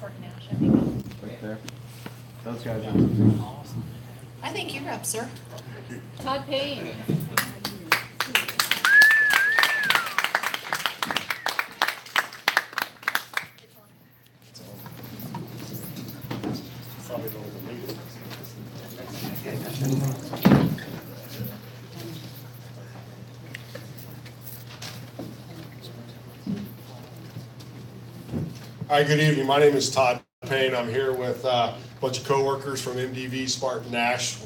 Spartan Nash. I think. Right there. Those guys are Awesome. I think you're up, sir. Todd Payne. Hi, good evening. My name is Todd Payne. I'm here with a bunch of coworkers from MDV Spartan Nash.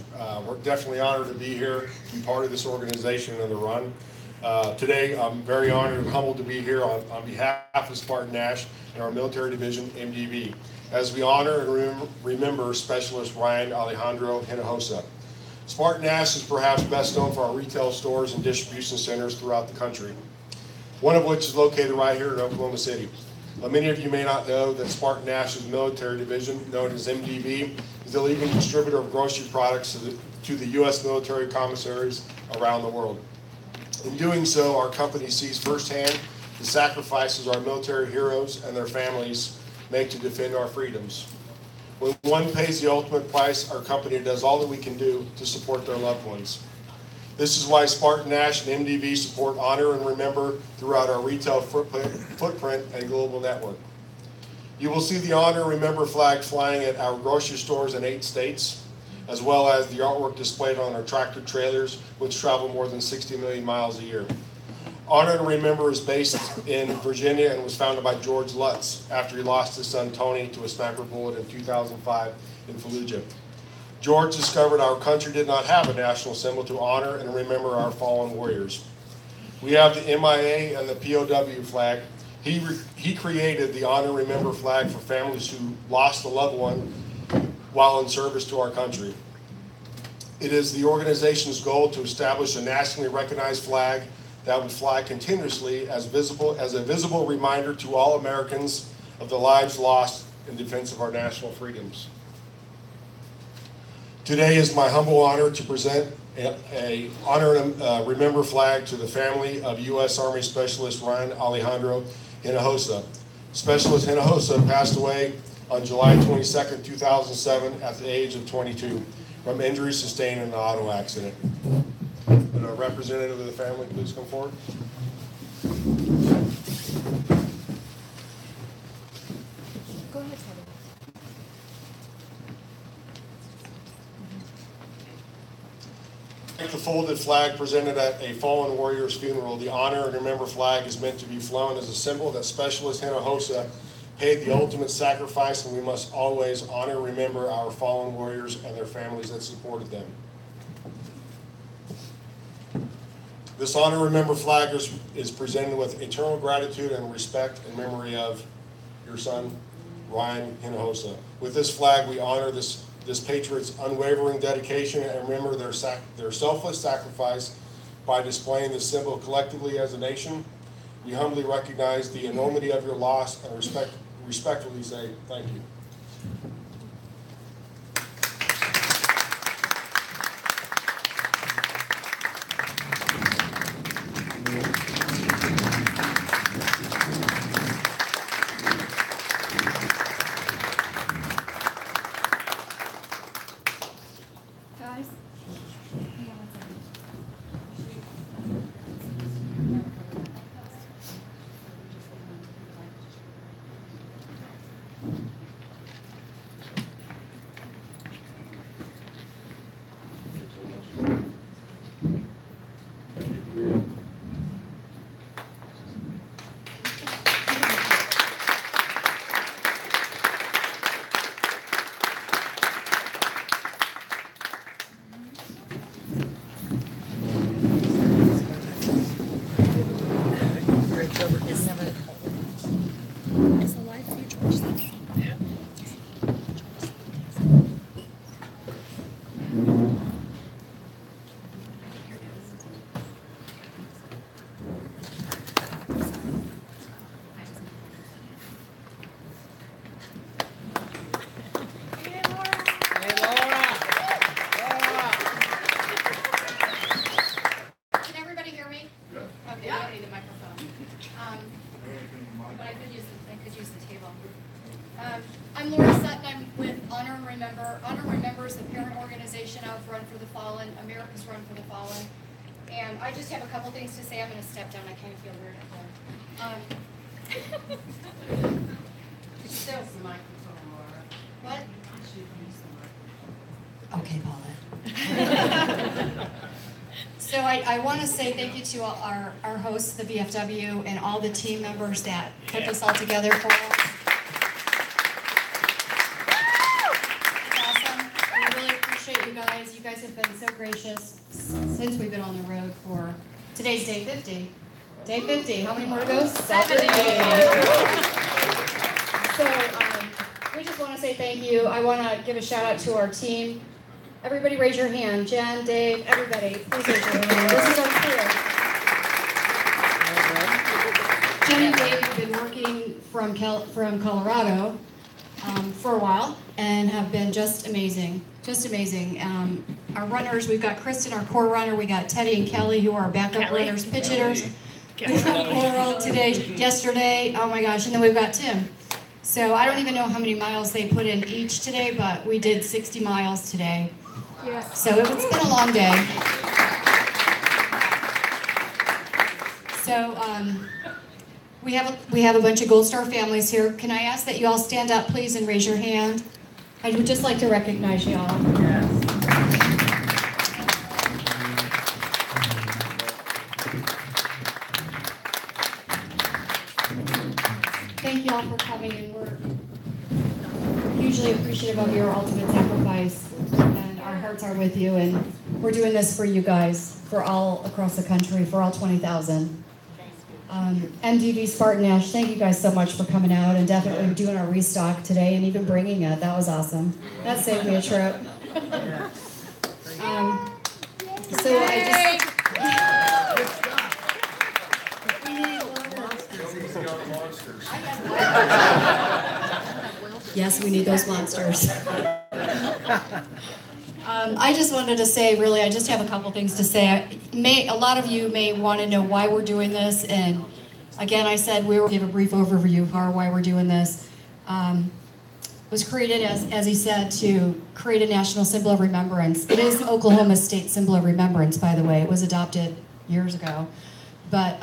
We're definitely honored to be here, to be part of this organization and the run. Today, I'm very honored and humbled to be here on behalf of Spartan Nash and our military division, MDV, as we honor and remember Specialist Ryan Alejandro Hinojosa. Spartan Nash is perhaps best known for our retail stores and distribution centers throughout the country, one of which is located right here in Oklahoma City. Many of you may not know that Spartan Nash's military division, known as MDV, is the leading distributor of grocery products to the U.S. military commissaries around the world. In doing so, our company sees firsthand the sacrifices our military heroes and their families make to defend our freedoms. When one pays the ultimate price, our company does all that we can do to support their loved ones. This is why Spartan Nash and MDV support, honor, and remember throughout our retail footprint and global network. You will see the honor and remember flag flying at our grocery stores in 8 states, as well as the artwork displayed on our tractor trailers, which travel more than 60 million miles a year. Honor and Remember is based in Virginia and was founded by George Lutz after he lost his son Tony to a sniper bullet in 2005 in Fallujah. George discovered our country did not have a national symbol to honor and remember our fallen warriors. We have the MIA and the POW flag. He created the Honor and Remember flag for families who lost a loved one while in service to our country. It is the organization's goal to establish a nationally recognized flag that would fly continuously as a visible reminder to all Americans of the lives lost in defense of our national freedoms. Today is my humble honor to present a Honor and Remember flag to the family of U.S. Army Specialist Ryan Alejandro Hinojosa. Specialist Hinojosa passed away on July 22, 2007 at the age of 22 from injuries sustained in an auto accident. Would a representative of the family please come forward? Go ahead, Todd. Like the folded flag presented at a fallen warrior's funeral, the Honor and Remember flag is meant to be flown as a symbol that Specialist Hinojosa paid the ultimate sacrifice, and we must always honor and remember our fallen warriors and their families that supported them. This Honor and Remember flag is presented with eternal gratitude and respect in memory of your son, Ryan Hinojosa. With this flag, we honor this patriot's unwavering dedication and remember their selfless sacrifice by displaying this symbol collectively as a nation. We humbly recognize the enormity of your loss and respectfully say thank you. Guys? Is the life future? I could use the table. I'm Laura Sutton. I'm with Honor and Remember. Honor and Remember is the parent organization of Run for the Fallen, America's Run for the Fallen. And I just have a couple things to say. I'm going to step down. I kind of feel weird up there. So, what? Okay, Paula. So I want to say thank you to our hosts, the VFW, and all the team members that put this all together for us. It's awesome. We really appreciate you guys. You guys have been so gracious since we've been on the road for, today's day 50. Day 50. How many more to go? 70. So we just want to say thank you. I want to give a shout out to our team. Everybody raise your hand. Jen, Dave, everybody, please raise your hand. This is our crew. Jen and Dave have been working from Colorado for a while and have been just amazing. Just amazing. Our runners, we've got Kristen, our core runner. We got Teddy and Kelly, who are our backup runners, pitch hitters. We've got Coral today, yesterday. Oh my gosh. And then we've got Tim. So I don't even know how many miles they put in each today, but we did 60 miles today. Yes. So it's been a long day. So we have a bunch of Gold Star families here. Can I ask that you all stand up, please, and raise your hand? I would just like to recognize you all. Yes. Thank you all for coming, and we're hugely appreciative of your ultimate sacrifice. And our hearts are with you, and we're doing this for you guys, for all across the country, for all 20,000. MDV Spartan Nash, thank you guys so much for coming out and definitely doing our restock today and even bringing it. That was awesome. That saved me a trip. So I just... Yes, we need those monsters. I just wanted to say, really, I just have a couple things to say. A lot of you may want to know why we're doing this, and again, I said we will give a brief overview of why we're doing this. It was created, as he said, to create a national symbol of remembrance. It is Oklahoma's state symbol of remembrance, by the way. It was adopted years ago. But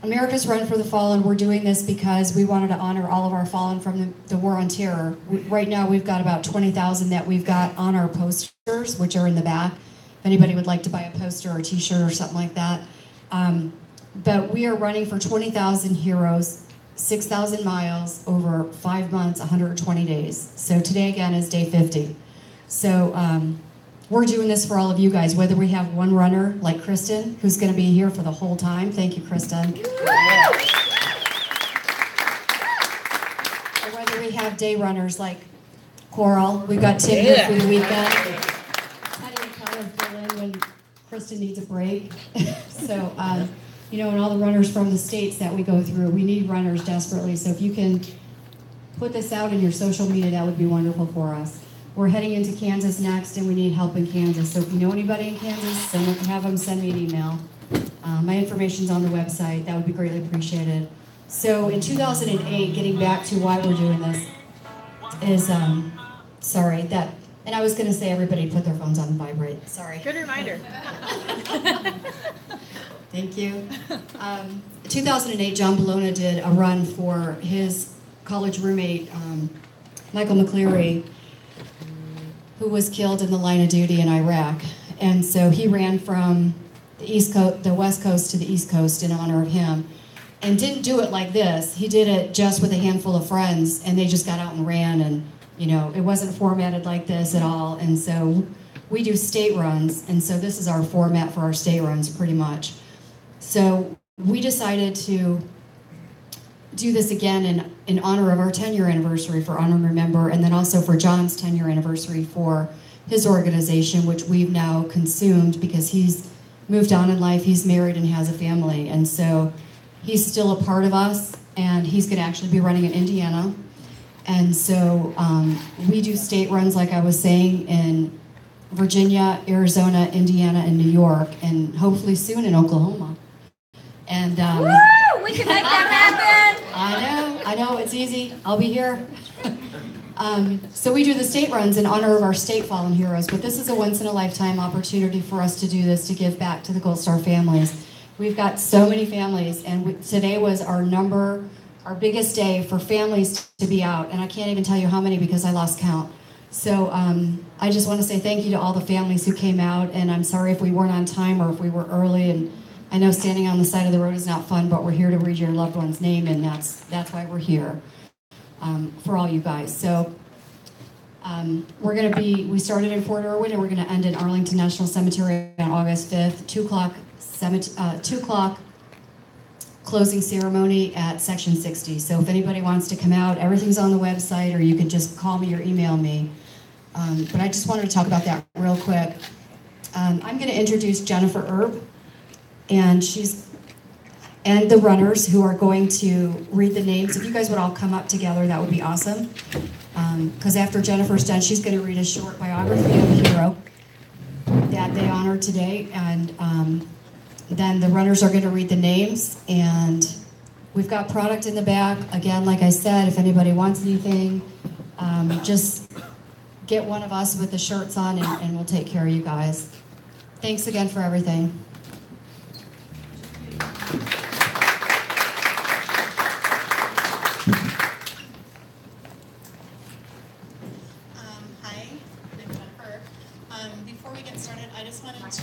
America's Run for the Fallen, we're doing this because we wanted to honor all of our fallen from the War on Terror. Right now we've got about 20,000 that we've got on our posters, which are in the back. If anybody would like to buy a poster or a t-shirt or something like that. But we are running for 20,000 heroes, 6,000 miles over 5 months, 120 days. So today again is day 50. So we're doing this for all of you guys, whether we have one runner like Kristen, who's going to be here for the whole time. Thank you, Kristen. Or whether we have day runners like Coral. We've got Tim here for the weekend. Teddy and Kelly fill in when Kristen needs a break. So, you know, and all the runners from the states that we go through, we need runners desperately. So if you can put this out in your social media, that would be wonderful for us. We're heading into Kansas next, and we need help in Kansas. So if you know anybody in Kansas, have them send me an email. My information's on the website. That would be greatly appreciated. So in 2008, getting back to why we're doing this, is, and I was going to say everybody put their phones on vibrate. Sorry. Good reminder. Thank you. In 2008, John Bologna did a run for his college roommate, Michael McCleary, who was killed in the line of duty in Iraq. And so he ran from the West Coast to the East Coast in honor of him, and didn't do it like this. He did it just with a handful of friends, and they just got out and ran, and you know, it wasn't formatted like this at all. And so we do state runs, and so this is our format for our state runs pretty much. So we decided to do this again in honor of our 10-year anniversary for Honor and Remember, and then also for John's 10-year anniversary for his organization, which we've now consumed because he's moved on in life, he's married and has a family, and so he's still a part of us, and he's going to actually be running in Indiana. And so we do state runs, like I was saying, in Virginia, Arizona, Indiana, and New York, and hopefully soon in Oklahoma. And Woo! We can make that happen! it's easy. I'll be here. So we do the state runs in honor of our state fallen heroes, but this is a once-in-a-lifetime opportunity for us to do this, to give back to the Gold Star families. We've got so many families, and today was our biggest day for families to be out, and I can't even tell you how many because I lost count. So I just want to say thank you to all the families who came out, and I'm sorry if we weren't on time or if we were early, and I know standing on the side of the road is not fun, but we're here to read your loved one's name, and that's why we're here, for all you guys. So we started in Fort Irwin, and we're going to end in Arlington National Cemetery on August 5th, 2 o'clock closing ceremony at Section 60. So if anybody wants to come out, everything's on the website, or you can just call me or email me. But I just wanted to talk about that real quick. I'm going to introduce Jennifer Erb, and and the runners who are going to read the names. If you guys would all come up together, that would be awesome. Because after Jennifer's done, she's going to read a short biography of the hero that they honor today, and then the runners are going to read the names, and we've got product in the back. Again, like I said, if anybody wants anything, just get one of us with the shirts on, and we'll take care of you guys. Thanks again for everything. Hi, I'm Jennifer. Before we get started, I just wanted to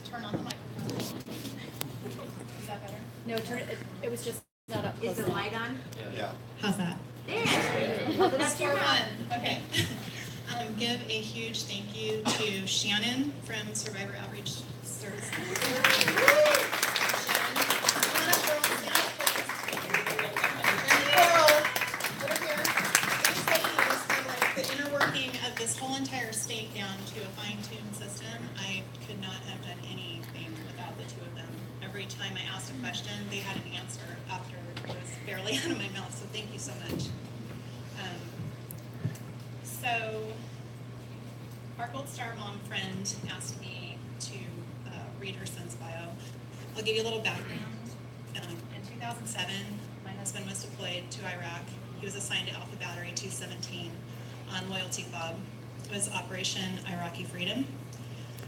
turn on the microphone. Is that better? No, turn it. It was just not up. Is the light on? Yeah. How's that? There. That's more fun. Okay. Give a huge thank you to Shannon from Survivor Outreach Services. This whole entire state down to a fine-tuned system. I could not have done anything without the two of them. Every time I asked a question, they had an answer after it was barely out of my mouth, so thank you so much. So our Gold Star mom friend asked me to read her son's bio. I'll give you a little background. In 2007, my husband was deployed to Iraq. He was assigned to Alpha Battery 217 on Loyalty Fob. It was Operation Iraqi Freedom.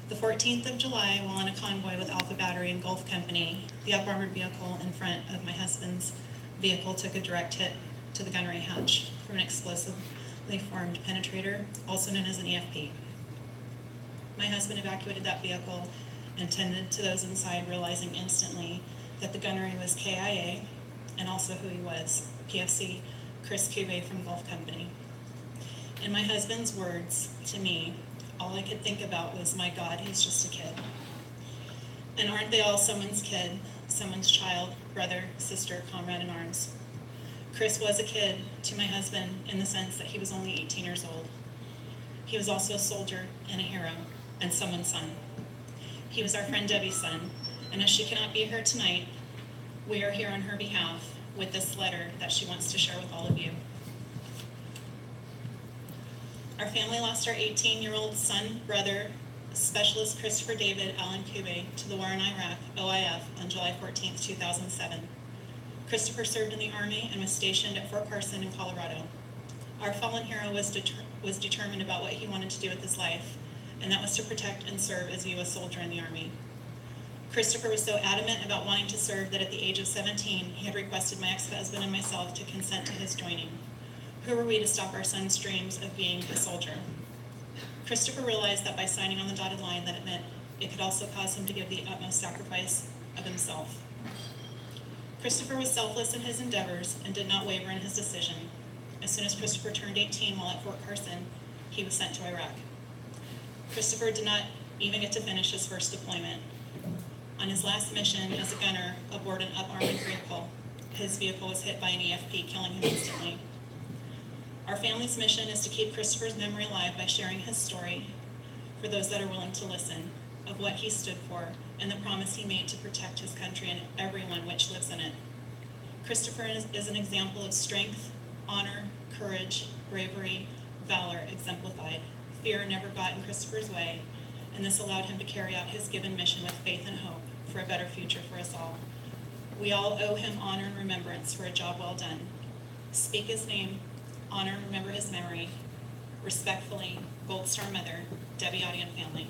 The 14th of July, while on a convoy with Alpha Battery and Gulf Company, the up-armored vehicle in front of my husband's vehicle took a direct hit to the gunnery hatch from an explosively formed penetrator, also known as an EFP. My husband evacuated that vehicle and tended to those inside, realizing instantly that the gunnery was KIA and also who he was, PFC Chris Cube from Gulf Company. In my husband's words to me, all I could think about was, my God, he's just a kid. And aren't they all someone's kid, someone's child, brother, sister, comrade in arms? Chris was a kid to my husband in the sense that he was only 18 years old. He was also a soldier and a hero and someone's son. He was our friend Debbie's son, and as she cannot be here tonight, we are here on her behalf with this letter that she wants to share with all of you. Our family lost our 18-year-old son, brother, Specialist Christopher David Allen Kube, to the war in Iraq, OIF, on July 14, 2007. Christopher served in the Army and was stationed at Fort Carson in Colorado. Our fallen hero was determined about what he wanted to do with his life, and that was to protect and serve as a U.S. soldier in the Army. Christopher was so adamant about wanting to serve that at the age of 17, he had requested my ex-husband and myself to consent to his joining. Who were we to stop our son's dreams of being a soldier? Christopher realized that by signing on the dotted line that it meant it could also cause him to give the utmost sacrifice of himself. Christopher was selfless in his endeavors and did not waver in his decision. As soon as Christopher turned 18 while at Fort Carson, he was sent to Iraq. Christopher did not even get to finish his first deployment. On his last mission as a gunner aboard an up-armored vehicle, his vehicle was hit by an EFP, killing him instantly. Our family's mission is to keep Christopher's memory alive by sharing his story for those that are willing to listen, of what he stood for and the promise he made to protect his country and everyone which lives in it. Christopher is an example of strength, honor, courage, bravery, valor exemplified. Fear never got in Christopher's way, and this allowed him to carry out his given mission with faith and hope for a better future for us all. We all owe him honor and remembrance for a job well done. speak his name, honor and remember his memory. Respectfully, Gold Star Mother, Debbie Audi and family.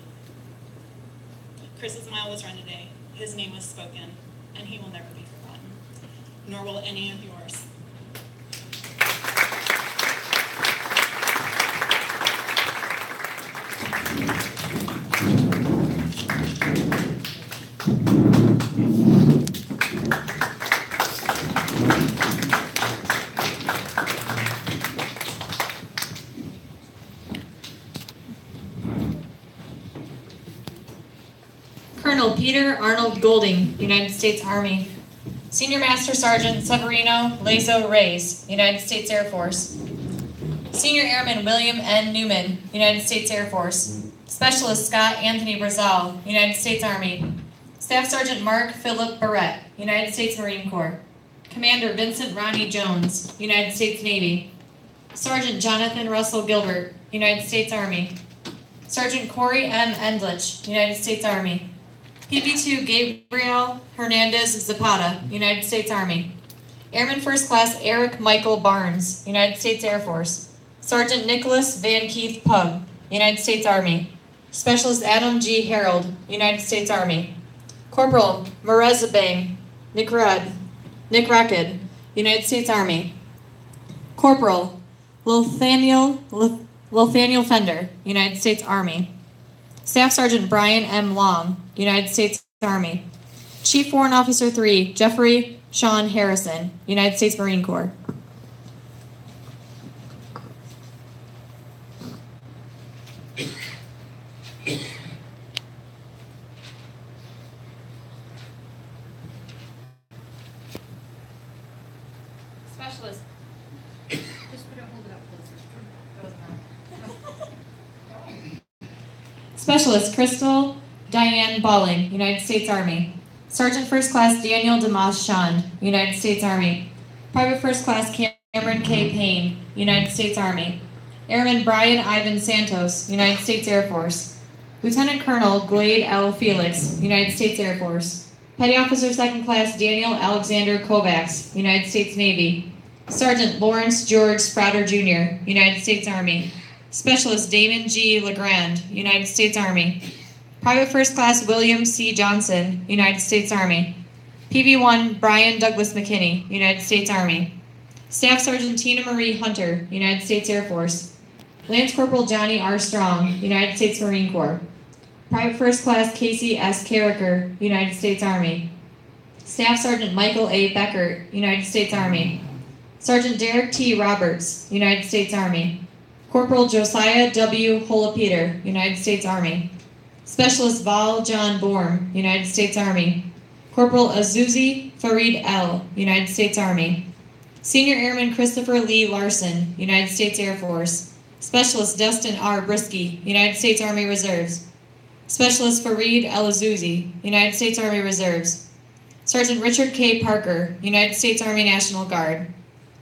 Chris's mile was run today. His name was spoken, and he will never be forgotten, nor will any of yours. Colonel Peter Arnold Golding, United States Army. Senior Master Sergeant Severino Lazo Reyes, United States Air Force. Senior Airman William N. Newman, United States Air Force. Specialist Scott Anthony Brazal, United States Army. Staff Sergeant Mark Philip Barrett, United States Marine Corps. Commander Vincent Ronnie Jones, United States Navy. Sergeant Jonathan Russell Gilbert, United States Army. Sergeant Corey M. Endlich, United States Army. PV2 Gabriel Hernandez Zapata, United States Army. Airman First Class Eric Michael Barnes, United States Air Force. Sergeant Nicholas Van Keith Pug, United States Army. Specialist Adam G. Harold, United States Army. Corporal Marezabang Nick Racked, United States Army. Corporal Lithaniel Fender, United States Army. Staff Sergeant Brian M. Long, United States Army. Chief Warrant Officer 3, Jeffrey Sean Harrison, United States Marine Corps. Specialist. Just put it, hold it up closer. Specialist Crystal Diane Balling, United States Army. Sergeant First Class Daniel DeMoss Shand, United States Army. Private First Class Cameron K. Payne, United States Army. Airman Brian Ivan Santos, United States Air Force. Lieutenant Colonel Glade L. Felix, United States Air Force. Petty Officer Second Class Daniel Alexander Kovacs, United States Navy. Sergeant Lawrence George Sprouter Jr., United States Army. Specialist Damon G. Legrand, United States Army. Private First Class William C. Johnson, United States Army. PV1 Brian Douglas McKinney, United States Army. Staff Sergeant Tina Marie Hunter, United States Air Force. Lance Corporal Johnny R. Strong, United States Marine Corps. Private First Class Casey S. Carricker, United States Army. Staff Sergeant Michael A. Becker, United States Army. Sergeant Derek T. Roberts, United States Army. Corporal Josiah W. Holopeter, United States Army. Specialist Val John Borm, United States Army. Corporal Azuzi Farid L., United States Army. Senior Airman Christopher Lee Larson, United States Air Force. Specialist Dustin R. Brisky, United States Army Reserves. Specialist Farid El Azuzi, United States Army Reserves. Sergeant Richard K. Parker, United States Army National Guard.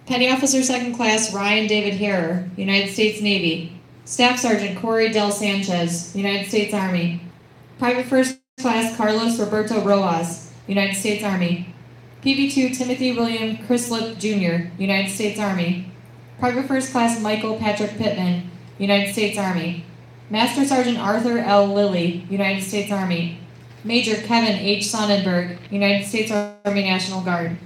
Petty Officer Second Class Ryan David Harrer, United States Navy. Staff Sergeant Corey Del Sanchez, United States Army. Private First Class Carlos Roberto Rojas, United States Army. PV2 Timothy William Crislip Jr., United States Army. Private First Class Michael Patrick Pittman, United States Army. Master Sergeant Arthur L. Lilly, United States Army. Major Kevin H. Sonnenberg, United States Army National Guard.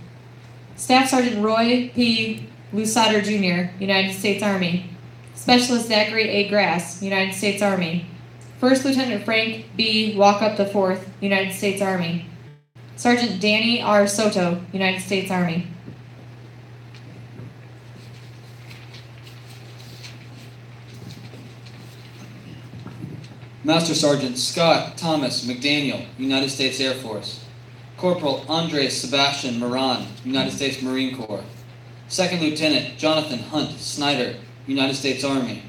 Staff Sergeant Roy P. Lusada Jr., United States Army. Specialist Zachary A. Grass, United States Army. First Lieutenant Frank B. Walkup IV, United States Army. Sergeant Danny R. Soto, United States Army. Master Sergeant Scott Thomas McDaniel, United States Air Force. Corporal Andres Sebastian Moran, United States Marine Corps. Second Lieutenant Jonathan Hunt Snyder, United States Army.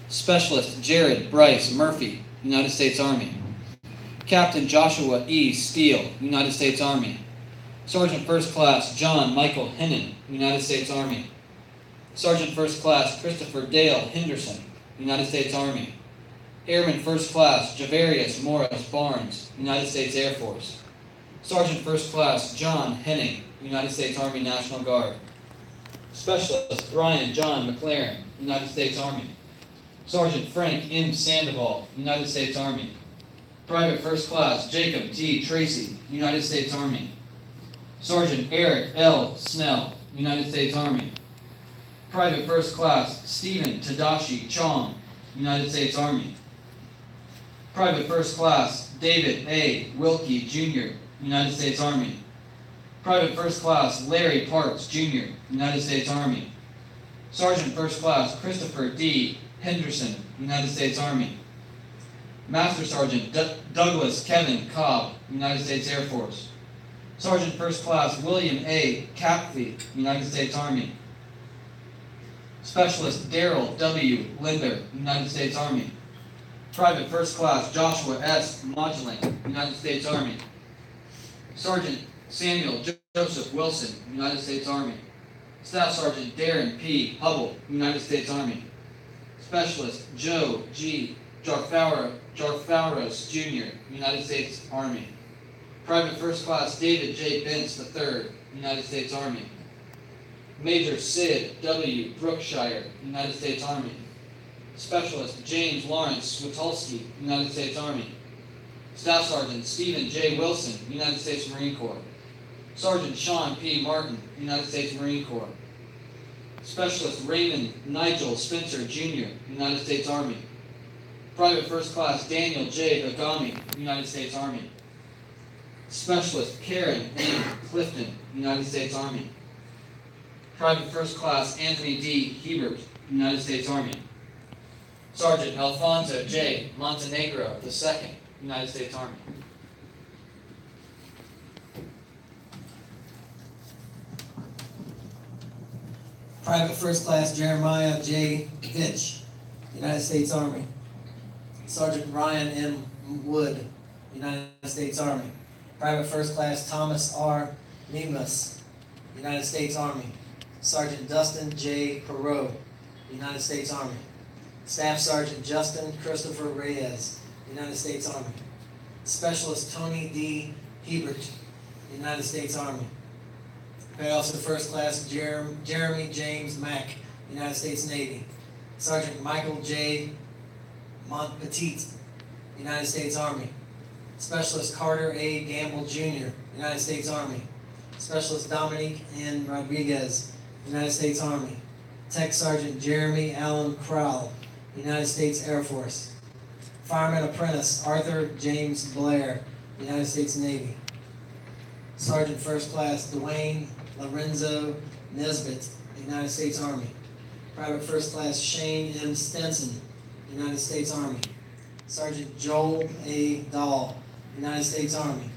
Specialist Jared Bryce Murphy, United States Army. Captain Joshua E. Steele, United States Army. Sergeant First Class John Michael Hennon, United States Army. Sergeant First Class Christopher Dale Henderson, United States Army. Airman First Class Javarius Morris Barnes, United States Air Force. Sergeant First Class John Henning, United States Army National Guard. Specialist Ryan John McLaren, United States Army. Sergeant Frank M. Sandoval, United States Army. Private First Class Jacob T. Tracy, United States Army. Sergeant Eric L. Snell, United States Army. Private First Class Stephen Tadashi Chong, United States Army. Private First Class David A. Wilkie, Jr., United States Army. Private First Class Larry Parks, Jr., United States Army. Sergeant First Class Christopher D. Henderson, United States Army. Master Sergeant Douglas Kevin Cobb, United States Air Force. Sergeant First Class William A. Capfee, United States Army. Specialist Daryl W. Linder, United States Army. Private First Class Joshua S. Moduling, United States Army. Sergeant Samuel Joseph Wilson, United States Army. Staff Sergeant Darren P. Hubble, United States Army. Specialist Joe G. Jarfaros Jr., United States Army. Private First Class David J. Bentz III, United States Army. Major Sid W. Brookshire, United States Army. Specialist James Lawrence Switulski, United States Army. Staff Sergeant Stephen J. Wilson, United States Marine Corps. Sergeant Sean P. Martin, United States Marine Corps. Specialist Raymond Nigel Spencer Jr., United States Army. Private First Class Daniel J. Agami, United States Army. Specialist Karen M. Clifton, United States Army. Private First Class Anthony D. Hebert, United States Army. Sergeant Alfonso J. Montenegro II, United States Army. Private First Class Jeremiah J. Fitch, United States Army. Sergeant Ryan M. Wood, United States Army. Private First Class Thomas R. Nemus, United States Army. Sergeant Dustin J. Perot, United States Army. Staff Sergeant Justin Christopher Reyes, United States Army. Specialist Tony D. Hebert, United States Army. Petty Officer First Class Jeremy James Mack, United States Navy. Sergeant Michael J. Montpetit, United States Army. Specialist Carter A. Gamble Jr., United States Army. Specialist Dominique N. Rodriguez, United States Army. Tech Sergeant Jeremy Allen Crowell, United States Air Force. Fireman Apprentice Arthur James Blair, United States Navy. Sergeant First Class Dwayne Lorenzo Nesbitt, United States Army. Private First Class Shane M. Stenson, United States Army. Sergeant Joel A. Dahl, United States Army.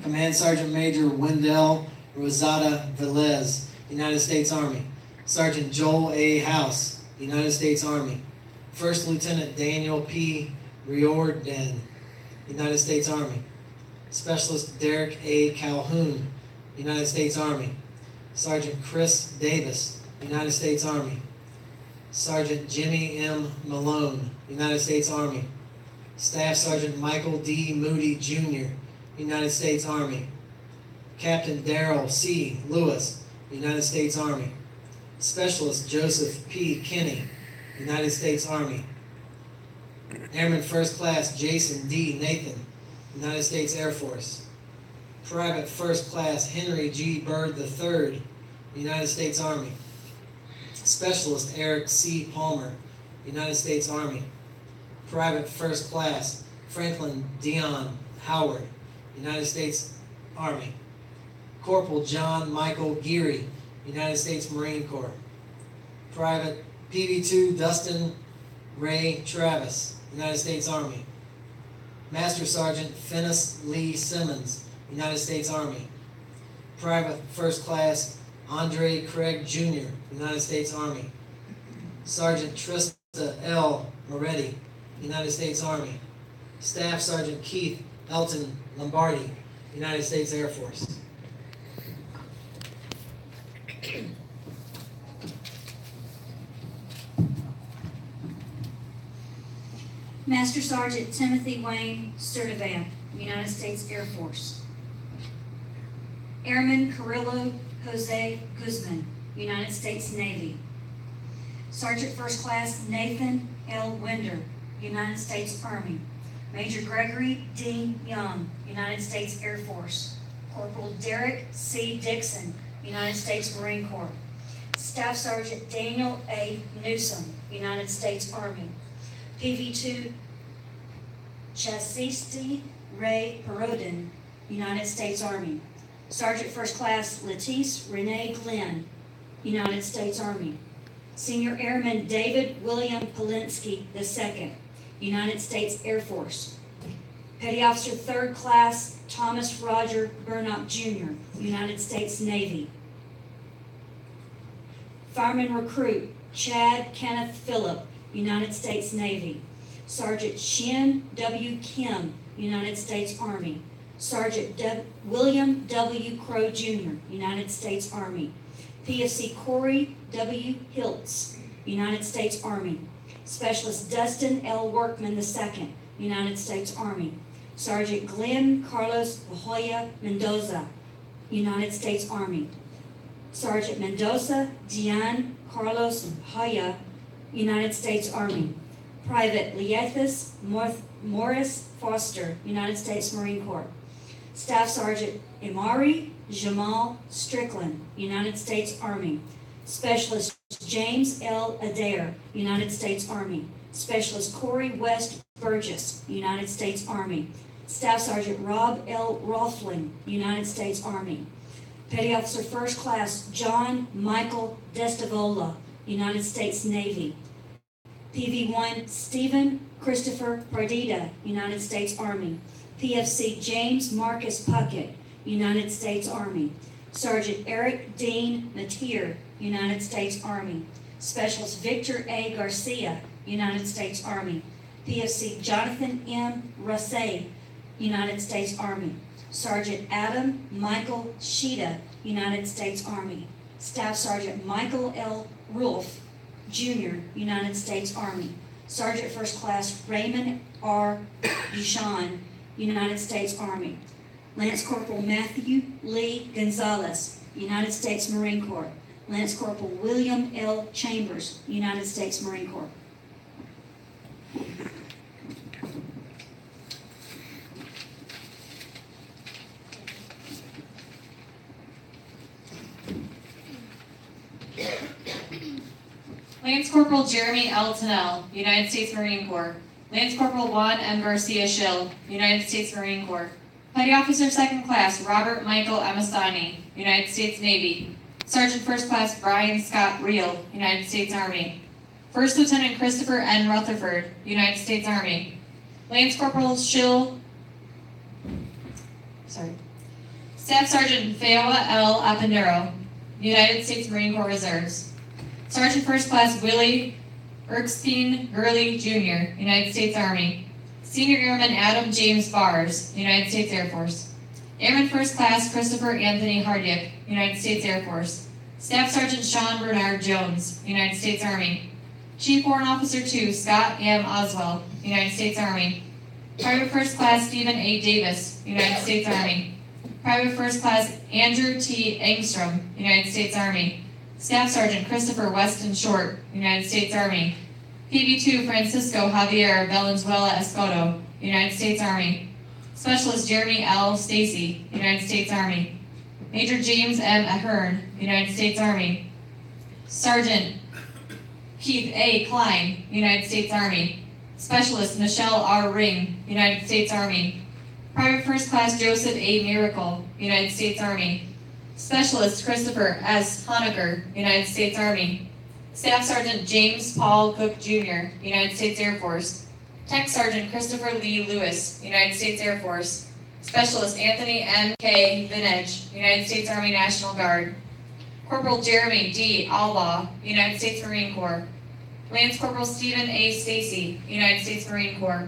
Command Sergeant Major Wendell Rosada Velez, United States Army. Sergeant Joel A. House, United States Army. First Lieutenant Daniel P. Riordan, United States Army. Specialist Derek A. Calhoun, United States Army. Sergeant Chris Davis, United States Army. Sergeant Jimmy M. Malone, United States Army. Staff Sergeant Michael D. Moody Jr., United States Army. Captain Darrell C. Lewis, United States Army. Specialist Joseph P. Kinney, United States Army. Airman First Class Jason D. Nathan, United States Air Force. Private First Class Henry G. Byrd III, United States Army. Specialist Eric C. Palmer, United States Army. Private First Class Franklin Dion Howard, United States Army. Corporal John Michael Geary, United States Marine Corps. Private PV2 Dustin Ray Travis, United States Army. Master Sergeant Finis Lee Simmons, United States Army. Private First Class Andre Craig Jr., United States Army. Sergeant Trista L. Moretti, United States Army. Staff Sergeant Keith Elton Lombardi, United States Air Force. Master Sergeant Timothy Wayne Sturdivant, United States Air Force. Airman Carrillo Jose Guzman, United States Navy. Sergeant First Class Nathan L. Winder, United States Army. Major Gregory D. Young, United States Air Force. Corporal Derek C. Dixon, United States Marine Corps. Staff Sergeant Daniel A. Newsom, United States Army. PV-2 Chasisti Ray Perodin, United States Army. Sergeant First Class Letice Renee Glenn, United States Army. Senior Airman David William Polinsky II, United States Air Force. Petty Officer Third Class Thomas Roger Burnock Jr., United States Navy. Fireman Recruit Chad Kenneth Phillip, United States Navy. Sergeant Shin W. Kim, United States Army. Sergeant William W. Crow Jr., United States Army. PFC Corey W. Hiltz, United States Army. Specialist Dustin L. Workman II, United States Army. Sergeant Glenn Carlos Bajoya Mendoza, United States Army. Sergeant Mendoza Gian Carlos Haya, United States Army. Private Leathis Morris Foster, United States Marine Corps. Staff Sergeant Imari Jamal Strickland, United States Army. Specialist James L. Adair, United States Army. Specialist Corey West Burgess, United States Army. Staff Sergeant Rob L. Rothling, United States Army. Petty Officer First Class John Michael Destavola, United States Navy. PV-1 Stephen Christopher Pardita, United States Army. PFC James Marcus Puckett, United States Army. Sergeant Eric Dean Mateer, United States Army. Specialist Victor A. Garcia, United States Army. PFC Jonathan M. Rassay, United States Army. Sergeant Adam Michael Sheeta, United States Army. Staff Sergeant Michael L. Rolfe, Jr., United States Army. Sergeant First Class Raymond R. Duchan, United States Army. Lance Corporal Matthew Lee Gonzalez, United States Marine Corps. Lance Corporal William L. Chambers, United States Marine Corps. Lance Corporal Jeremy L. Tennell, United States Marine Corps. Lance Corporal Juan M. Garcia Schill, United States Marine Corps. Petty Officer Second Class Robert Michael Amistani, United States Navy. Sergeant First Class Brian Scott Reel, United States Army. First Lieutenant Christopher N. Rutherford, United States Army. Lance Corporal Staff Sergeant Feowa L. Apendero, United States Marine Corps Reserves. Sergeant First Class Willie Erskine Gurley Jr., United States Army. Senior Airman Adam James Bars, United States Air Force. Airman First Class Christopher Anthony Hardick, United States Air Force. Staff Sergeant Sean Bernard Jones, United States Army. Chief Warrant Officer 2 Scott M. Oswell, United States Army. Private First Class Stephen A. Davis, United States Army. Private First Class Andrew T. Engstrom, United States Army. Staff Sergeant Christopher Weston Short, United States Army. PV-2 Francisco Javier Valenzuela Escoto, United States Army. Specialist Jeremy L. Stacy, United States Army. Major James M. Ahern, United States Army. Sergeant Keith A. Klein, United States Army. Specialist Michelle R. Ring, United States Army. Private First Class Joseph A. Miracle, United States Army. Specialist Christopher S. Honecker, United States Army. Staff Sergeant James Paul Cook Jr., United States Air Force. Tech Sergeant Christopher Lee Lewis, United States Air Force. Specialist Anthony M. K. Vinage, United States Army National Guard. Corporal Jeremy D. Albaugh, United States Marine Corps. Lance Corporal Stephen A. Stacy, United States Marine Corps.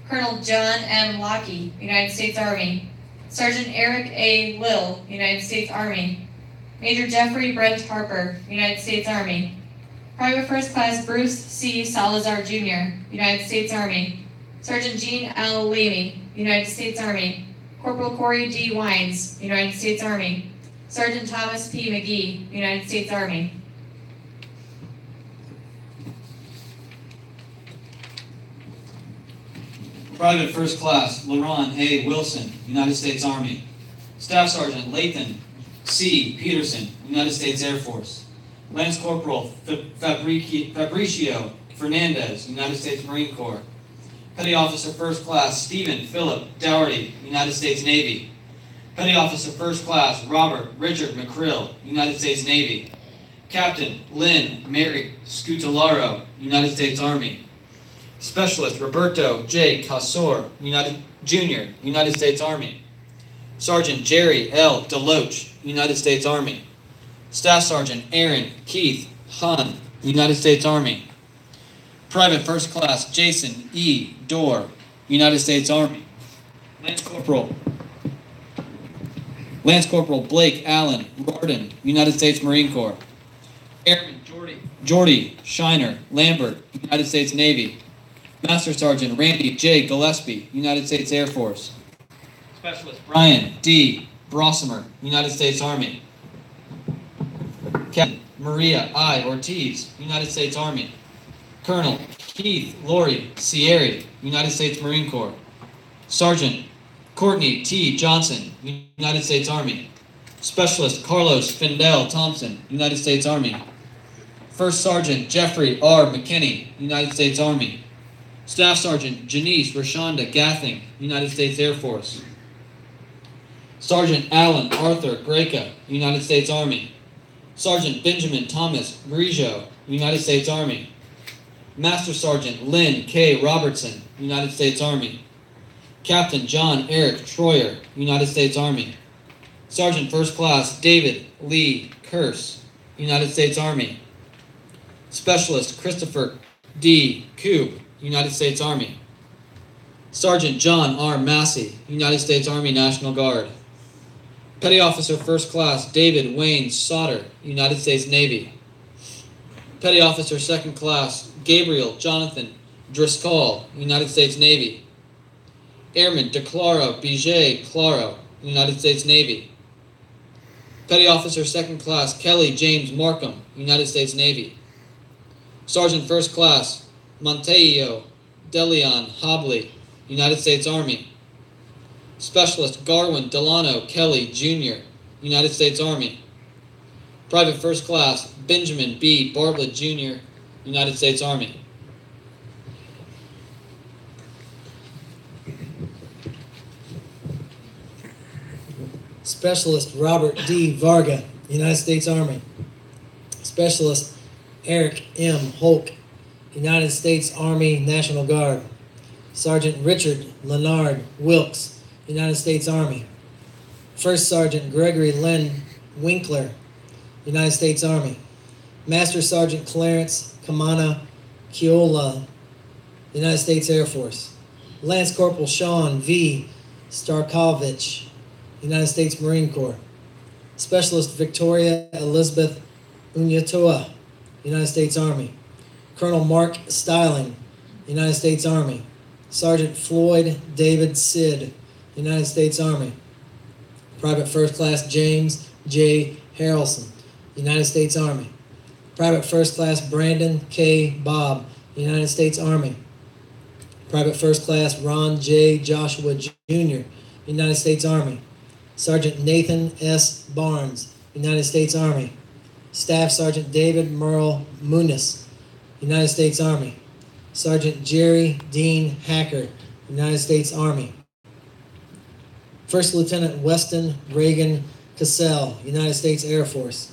Colonel John M. Lockey, United States Army. Sergeant Eric A. Lill, United States Army. Major Jeffrey Brent Harper, United States Army. Private First Class Bruce C. Salazar Jr., United States Army. Sergeant Jean L. Lamy, United States Army. Corporal Corey D. Wines, United States Army. Sergeant Thomas P. McGee, United States Army. Private First Class Laron A. Wilson, United States Army. Staff Sergeant Lathan C. Peterson, United States Air Force. Lance Corporal Fabricio Fernandez, United States Marine Corps. Petty Officer First Class Stephen Philip Dougherty, United States Navy. Petty Officer First Class Robert Richard McCrill, United States Navy. Captain Lynn Mary Scutellaro, United States Army. Specialist Roberto J. Casor, Jr., United States Army. Sergeant Jerry L. Deloach, United States Army. Staff Sergeant Aaron Keith Hahn, United States Army. Private First Class Jason E. Dorr, United States Army. Lance Corporal Blake Allen Gordon, United States Marine Corps. Airman Jordy Shiner Lambert, United States Navy. Master Sergeant Randy J. Gillespie, United States Air Force. Specialist Brian D. Brossemer, United States Army. Captain Maria I. Ortiz, United States Army. Colonel Keith Laurie Sierra, United States Marine Corps. Sergeant Courtney T. Johnson, United States Army. Specialist Carlos Findell Thompson, United States Army. First Sergeant Jeffrey R. McKinney, United States Army. Staff Sergeant Janice Rashonda Gathing, United States Air Force. Sergeant Alan Arthur Greca, United States Army. Sergeant Benjamin Thomas Grijo, United States Army. Master Sergeant Lynn K. Robertson, United States Army. Captain John Eric Troyer, United States Army. Sergeant First Class David Lee Curse, United States Army. Specialist Christopher D. Coop, United States Army. Sergeant John R. Massey, United States Army National Guard. Petty Officer First Class David Wayne Sauter, United States Navy. Petty Officer Second Class Gabriel Jonathan Driscoll, United States Navy. Airman DeClaro B.J. Claro, United States Navy. Petty Officer Second Class Kelly James Markham, United States Navy. Sergeant First Class Montejo Deleon Hobley, United States Army. Specialist Garwin Delano Kelly, Jr., United States Army. Private First Class Benjamin B. Bartlett, Jr., United States Army. Specialist Robert D. Varga, United States Army. Specialist Eric M. Holk, United States Army National Guard. Sergeant Richard Leonard Wilkes, United States Army. First Sergeant Gregory Lynn Winkler, United States Army. Master Sergeant Clarence Kamana Kiola, United States Air Force. Lance Corporal Sean V. Starkovich, United States Marine Corps. Specialist Victoria Elizabeth Unyatoa, United States Army. Colonel Mark Styling, United States Army. Sergeant Floyd David Sid, United States Army. Private First Class James J. Harrelson, United States Army. Private First Class Brandon K. Bobb, United States Army. Private First Class Ron J. Joshua Jr., United States Army. Sergeant Nathan S. Barnes, United States Army. Staff Sergeant David Merle Muniz, United States Army. Sergeant Jerry Dean Hacker, United States Army. First Lieutenant Weston Reagan Cassell, United States Air Force.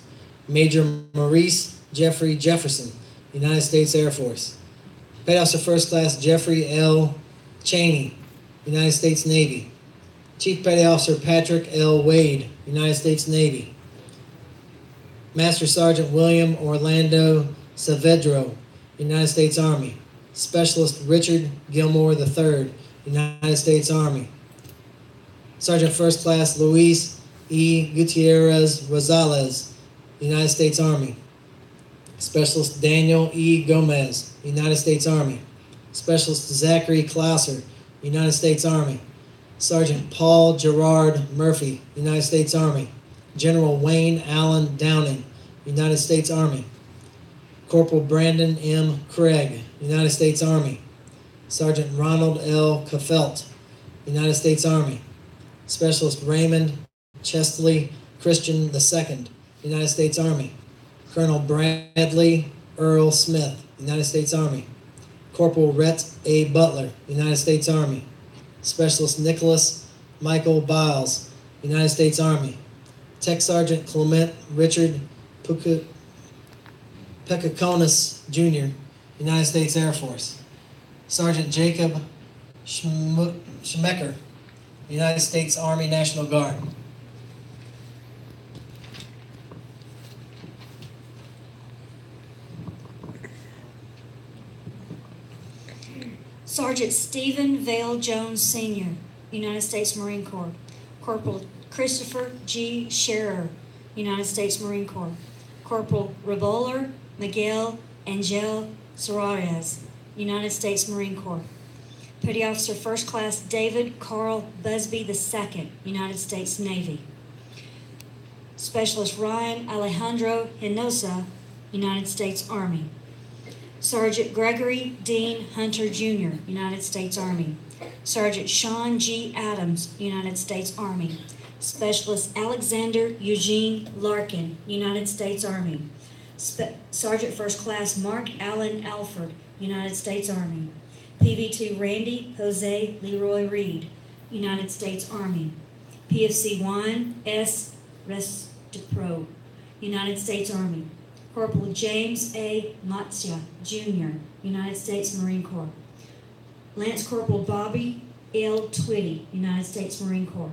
Major Maurice Jeffrey Jefferson, United States Air Force. Petty Officer First Class Jeffrey L. Cheney, United States Navy. Chief Petty Officer Patrick L. Wade, United States Navy. Master Sergeant William Orlando Saavedro, United States Army. Specialist Richard Gilmore III, United States Army. Sergeant First Class Luis E. Gutierrez Rosales, United States Army. Specialist Daniel E. Gomez, United States Army. Specialist Zachary Clouser, United States Army. Sergeant Paul Gerard Murphy, United States Army. General Wayne Allen Downing, United States Army. Corporal Brandon M. Craig, United States Army. Sergeant Ronald L. Kafelt, United States Army. Specialist Raymond Chesley Christian II, United States Army. Colonel Bradley Earl Smith, United States Army. Corporal Rhett A. Butler, United States Army. Specialist Nicholas Michael Biles, United States Army. Tech Sergeant Clement Richard Pekakonis Jr., United States Air Force. Sergeant Jacob Schmecker, United States Army National Guard. Sergeant Stephen Vale Jones Sr., United States Marine Corps. Corporal Christopher G. Scherer, United States Marine Corps. Corporal Reboller Miguel Angel Suarez, United States Marine Corps. Petty Officer First Class David Carl Busby II, United States Navy. Specialist Ryan Alejandro Hinosa, United States Army. Sergeant Gregory Dean Hunter Jr., United States Army. Sergeant Sean G. Adams, United States Army. Specialist Alexander Eugene Larkin, United States Army. Sergeant First Class Mark Allen Alford, United States Army. PV2 Randy Jose Leroy Reed, United States Army. PFC 1 S. Restipro, United States Army. Corporal James A. Matzia, Jr., United States Marine Corps. Lance Corporal Bobby L. Twitty, United States Marine Corps.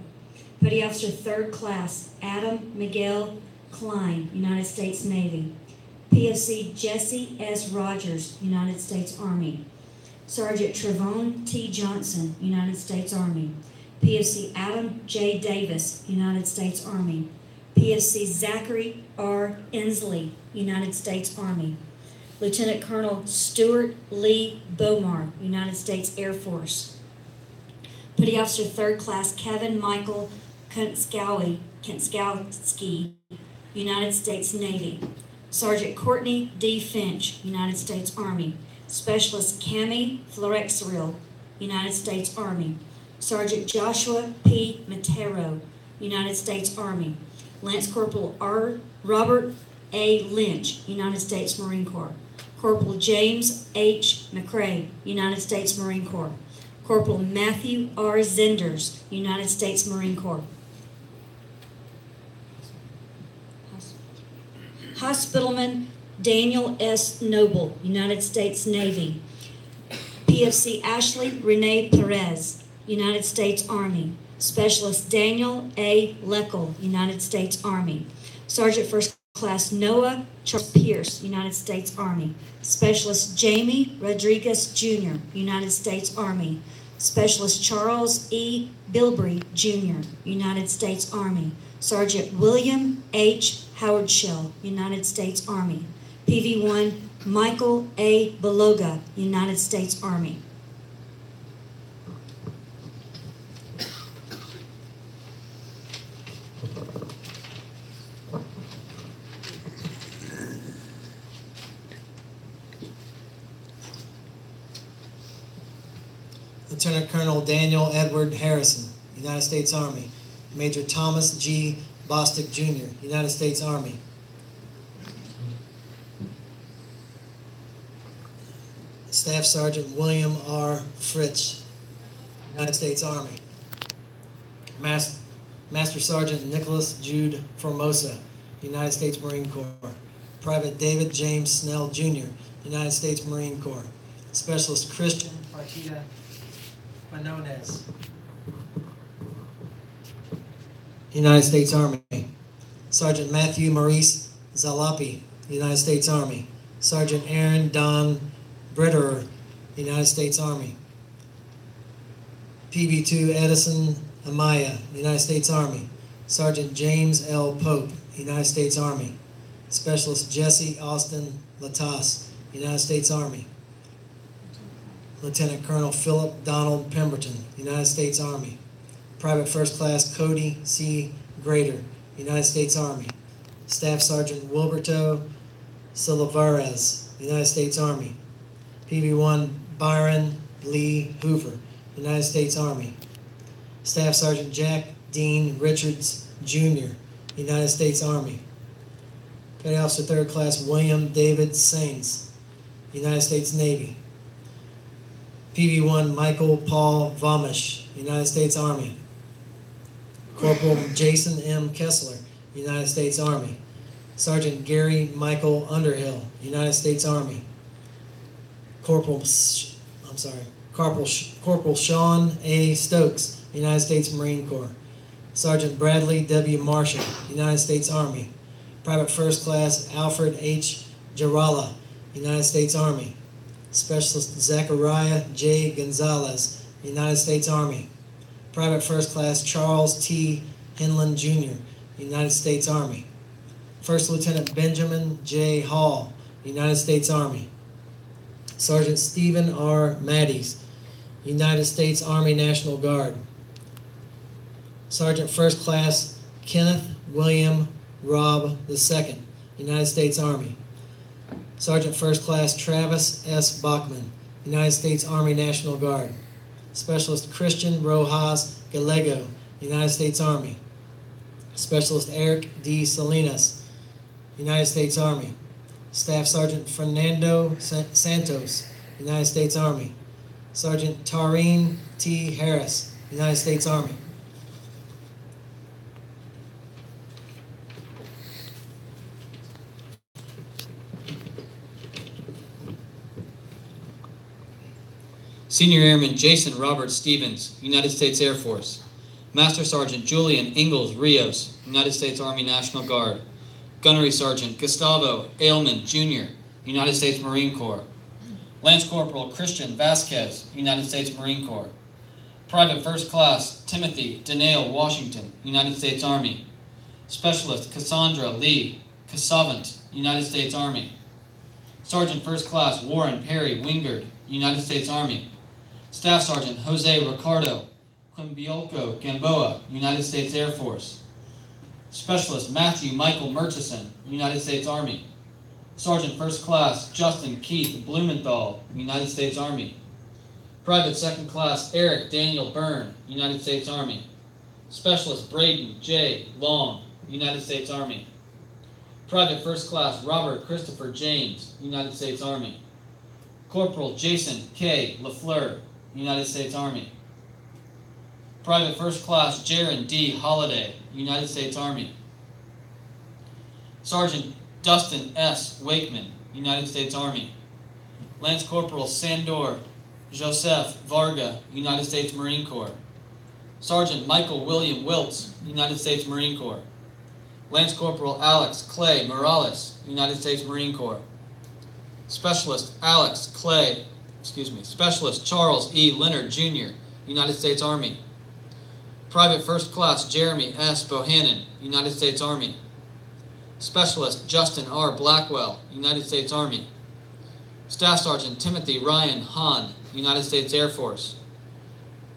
Petty Officer Third Class Adam Miguel Klein, United States Navy. PFC Jesse S. Rogers, United States Army. Sergeant Trevon T. Johnson, United States Army. PFC Adam J. Davis, United States Army. PFC Zachary R. Inslee, United States Army. Lieutenant Colonel Stuart Lee Bomar, United States Air Force. Petty Officer Third Class Kevin Michael Kinskowski, United States Navy. Sergeant Courtney D. Finch, United States Army. Specialist Cami Florexeril, United States Army. Sergeant Joshua P. Matero, United States Army. Lance Corporal R. Robert A. Lynch, United States Marine Corps. Corporal James H. McCrae, United States Marine Corps. Corporal Matthew R. Zenders, United States Marine Corps. Hospitalman Daniel S. Noble, United States Navy. PFC Ashley Renee Perez, United States Army. Specialist Daniel A. Leckel, United States Army. Sergeant First Class Noah Charles Pierce, United States Army. Specialist Jamie Rodriguez Jr., United States Army. Specialist Charles E. Bilbrey Jr., United States Army. Sergeant William H. Howardshell, United States Army. PV1 Michael A. Beloga, United States Army. Lieutenant Colonel Daniel Edward Harrison, United States Army. Major Thomas G. Bostick Jr., United States Army. Staff Sergeant William R. Fritz, United States Army. Master Sergeant Nicholas Jude Formosa, United States Marine Corps. Private David James Snell Jr., United States Marine Corps. Specialist Christian Partida Quinones, United States Army. Sergeant Matthew Maurice Zalapi, United States Army. Sergeant Aaron Don Britterer, United States Army. PB2 Edison Amaya, United States Army. Sergeant James L. Pope, United States Army. Specialist Jesse Austin Latas, United States Army. Lieutenant Colonel Philip Donald Pemberton, United States Army. Private First Class Cody C. Grader, United States Army. Staff Sergeant Wilberto Silvarez, United States Army. PB1 Byron Lee Hoover, United States Army. Staff Sergeant Jack Dean Richards, Jr., United States Army. Petty Officer Third Class William David Sainz, United States Navy. PB1 Michael Paul Vomish, United States Army. Corporal Jason M. Kessler, United States Army. Sergeant Gary Michael Underhill, United States Army. Corporal Sean A. Stokes, United States Marine Corps. Sergeant Bradley W. Marshall, United States Army. Private First Class Alfred H. Jarala, United States Army. Specialist Zachariah J. Gonzalez, United States Army. Private First Class Charles T. Hinland, Jr., United States Army. First Lieutenant Benjamin J. Hall, United States Army. Sergeant Stephen R. Maddies, United States Army National Guard. Sergeant First Class Kenneth William Robb II, United States Army. Sergeant First Class Travis S. Bachman, United States Army National Guard. Specialist Christian Rojas Gallego, United States Army. Specialist Eric D. Salinas, United States Army. Staff Sergeant Fernando Santos, United States Army. Sergeant Tareen T. Harris, United States Army. Senior Airman Jason Robert Stevens, United States Air Force. Master Sergeant Julian Ingalls Rios, United States Army National Guard. Gunnery Sergeant Gustavo Ailman, Jr., United States Marine Corps. Lance Corporal Christian Vasquez, United States Marine Corps. Private First Class Timothy Daniel Washington, United States Army. Specialist Cassandra Lee Cassavant, United States Army. Sergeant First Class Warren Perry Wingard, United States Army. Staff Sergeant Jose Ricardo Quimbiolco Gamboa, United States Air Force. Specialist Matthew Michael Murchison, United States Army. Sergeant First Class Justin Keith Blumenthal, United States Army. Private Second Class Eric Daniel Byrne, United States Army. Specialist Braden J. Long, United States Army. Private First Class Robert Christopher James, United States Army. Corporal Jason K. LaFleur, United States Army. Private First Class Jaron D. Holliday, United States Army. Sergeant Dustin S. Wakeman, United States Army. Lance Corporal Sandor Joseph Varga, United States Marine Corps. Sergeant Michael William Wiltz, United States Marine Corps. Lance Corporal Alex Clay Morales, United States Marine Corps. Specialist Charles E. Leonard, Jr., United States Army. Private First Class Jeremy S. Bohannon, United States Army. Specialist Justin R. Blackwell, United States Army. Staff Sergeant Timothy Ryan Hahn, United States Air Force.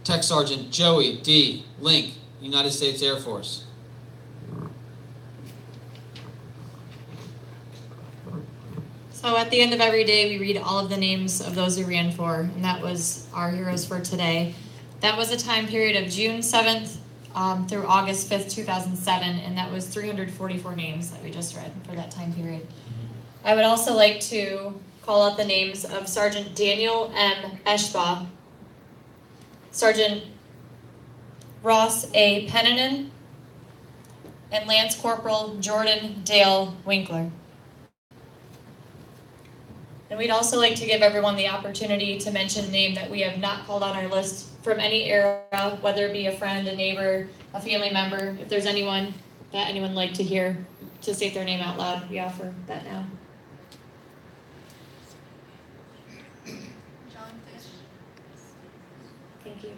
Tech Sergeant Joey D. Link, United States Air Force. So at the end of every day, we read all of the names of those who ran for, and that was our heroes for today. That was a time period of June 7th through August 5th, 2007, and that was 344 names that we just read for that time period. I would also like to call out the names of Sergeant Daniel M. Eschbaugh, Sergeant Ross A. Pennanen, and Lance Corporal Jordan Dale Winkler. And we'd also like to give everyone the opportunity to mention a name that we have not called on our list from any era, whether it be a friend, a neighbor, a family member. If there's anyone that anyone would like to hear to state their name out loud, we offer that now. John Fish. Thank you.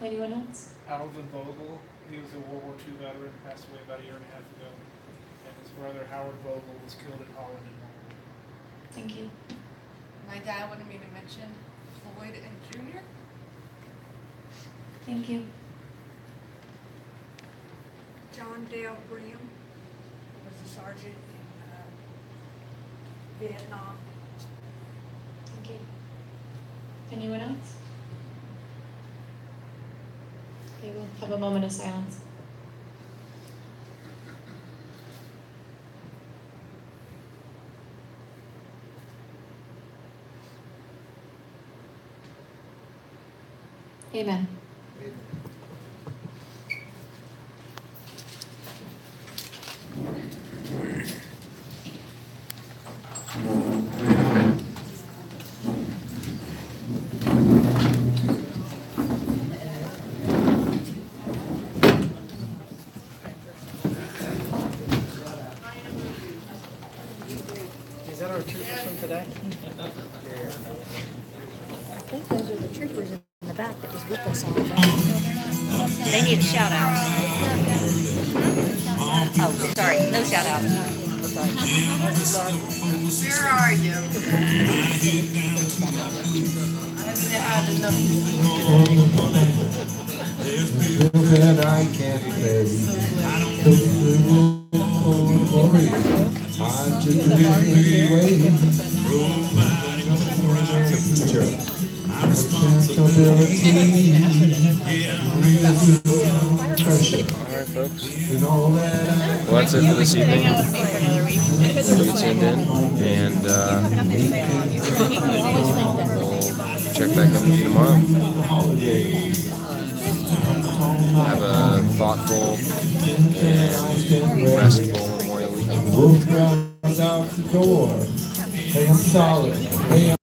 Anyone else? Alvin Vogel, he was a World War II veteran, passed away about a year and a half ago. And his brother Howard Vogel was killed in Holland in World War II. Thank you. My dad wanted me to mention Floyd and Junior. Thank you. John Dale Graham was a sergeant in Vietnam. Thank you. Anyone else? Okay, we'll have a moment of silence. Amen. Is that our troopers from today? I think those are the troopers in the back that was with us all day. They need a shout out. Oh, sorry, no shout out. Where are you? That I can't play. I just Alright folks, well that's it for this evening. You tuned in, and we'll check back in with you tomorrow. Have a thoughtful and restful Memorial Weekend. out the door. Hey, I'm solid. Hey,